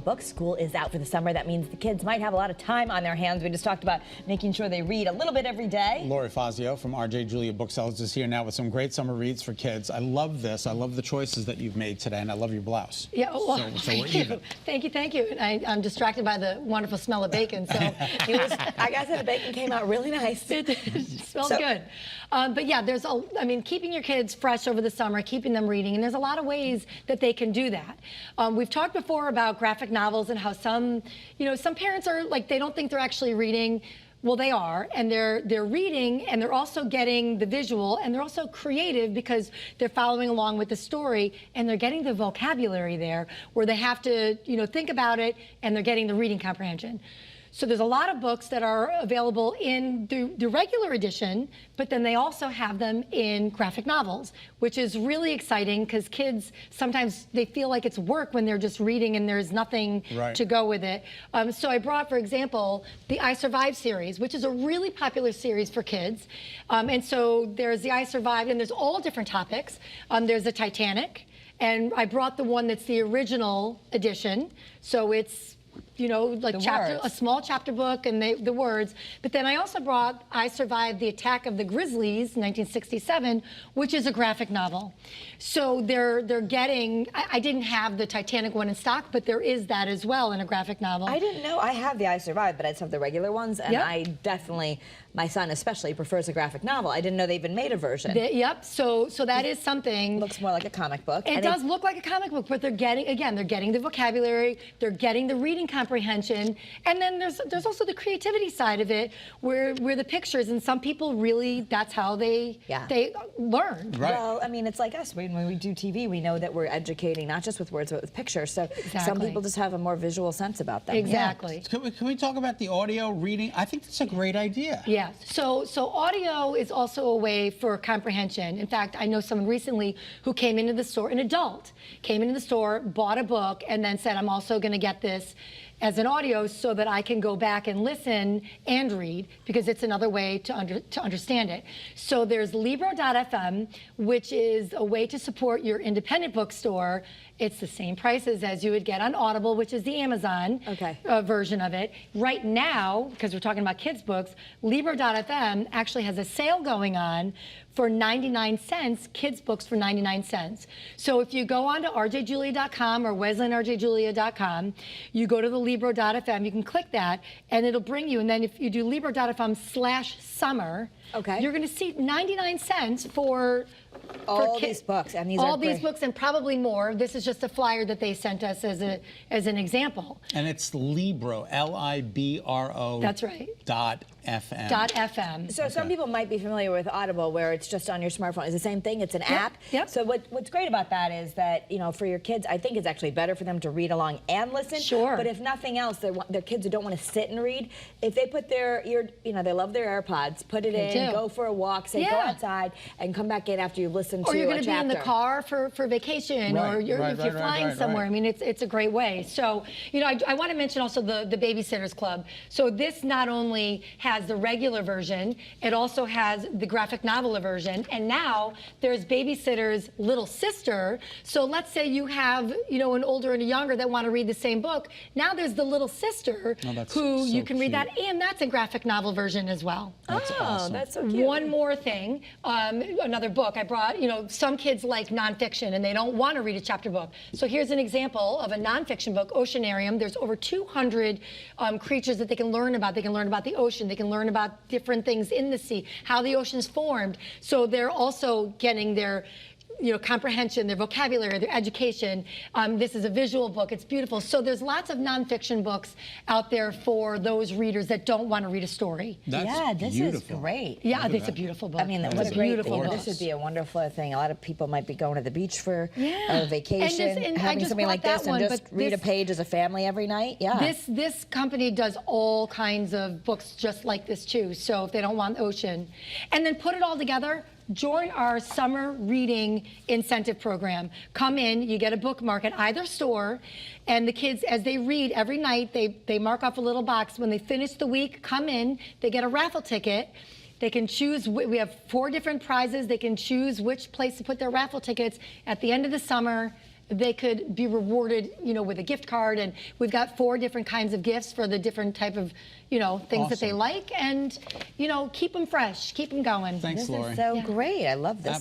Book school is out for the summer. That means the kids might have a lot of time on their hands. We just talked about making sure they read a little bit every day. Lori Fazio from RJ Julia Booksellers is here now with some great summer reads for kids. I love this. I love the choices that you've made today, and I love your blouse. Yeah, well, so we're even. Thank you. And I'm distracted by the wonderful smell of bacon. So I gotta say, the bacon came out really nice. It smells good. But yeah, keeping your kids fresh over the summer, keeping them reading, and there's a lot of ways that they can do that. We've talked before about graphic novels and how some parents are like, they don't think they're actually reading. Well, they are, and they're reading, and they're also getting the visual, and they're also creative because they're following along with the story, and they're getting the vocabulary there where they have to, think about it, and they're getting the reading comprehension. So there's a lot of books that are available in the regular edition, but then they also have them in graphic novels, which is really exciting because kids, sometimes they feel like it's work when they're just reading and there's nothing to go with it. So I brought, for example, the I Survived series, which is a really popular series for kids. And so there's the I Survived, and there's all different topics. There's the Titanic, and I brought the one that's the original edition. So it's like a small chapter book and the words. But then I also brought I Survived the Attack of the Grizzlies, 1967, which is a graphic novel. So they're getting, I didn't have the Titanic one in stock, but there is that as well in a graphic novel. I didn't know. I have the I Survived, but I just have the regular ones, and I definitely, my son especially, prefers a graphic novel. I didn't know they even made a version. So that is something. Looks more like a comic book. It does look like a comic book, but they're getting the vocabulary, they're getting the reading comprehension, and then there's also the creativity side of it, where the pictures, and some people really, that's how they learn. Right. Well, I mean, it's like us. When we do TV, we know that we're educating not just with words, but with pictures. So some people just have a more visual sense about them. Exactly. Yeah. Can we talk about the audio reading? I think that's a great idea. Yeah. So audio is also a way for comprehension. In fact, I know someone recently who came into the store, an adult, came into the store, bought a book, and then said, I'm also going to get this as an audio so that I can go back and listen and read, because it's another way to understand it. So there's Libro.fm, which is a way to support your independent bookstore. It's the same prices as you would get on Audible, which is the Amazon version of it. Right now, because we're talking about kids' books, Libro.fm actually has a sale going on for 99 cents, kids' books for 99 cents. So if you go on to rjjulia.com or wesleyanrjjulia.com, you go to the Libro.fm, you can click that, and it'll bring you, and then if you do Libro.fm/summer, you're going to see 99 cents for all these books, and all these books, and probably more. This is just a flyer that they sent us as an example. And it's Libro, Libro. That's right. .fm. .fm. So some people might be familiar with Audible, where it's just on your smartphone. It's the same thing. It's an app. Yep. So what's great about that is that, for your kids, I think it's actually better for them to read along and listen. Sure. But if nothing else, their kids who don't want to sit and read, if they put their they love their AirPods, put it in, go for a walk, say go outside, and come back in after you've listened to a chapter. Or you're going to be in the car for vacation, or if you're flying somewhere. I mean, it's a great way. So, I want to mention also the Babysitters Club. So this not only has the regular version, it also has the graphic novel version, and now there's Babysitter's Little Sister. So let's say you have, an older and a younger that want to read the same book. Now there's the Little Sister who you can read that, and that's a graphic novel version as well. That's awesome. That's so cute. One more thing, another book I brought, some kids like nonfiction and they don't want to read a chapter book. So here's an example of a nonfiction book, Oceanarium. There's over 200 creatures that they can learn about. They can learn about the ocean. They can learn about different things in the sea, how the ocean's formed. So they're also getting their comprehension, their vocabulary, their education. This is a visual book. It's beautiful. So there's lots of nonfiction books out there for those readers that don't want to read a story. This is great. Yeah, it's a beautiful book. I mean, what a great thing. This would be a wonderful thing. A lot of people might be going to the beach for a vacation, and having something like this, and just read a page as a family every night. Yeah. This company does all kinds of books just like this too. So if they don't want ocean, and then put it all together, join our summer reading incentive program. Come in, you get a bookmark at either store, and the kids, as they read every night, they mark off a little box. When they finish the week, come in, they get a raffle ticket. They can choose, we have 4 different prizes. They can choose which place to put their raffle tickets. At the end of the summer, they could be rewarded, you know, with a gift card. And we've got 4 different kinds of gifts for the different type of, you know, things that they like. And, you know, keep them fresh, keep them going. Thanks, Lori. This is so great. I love this.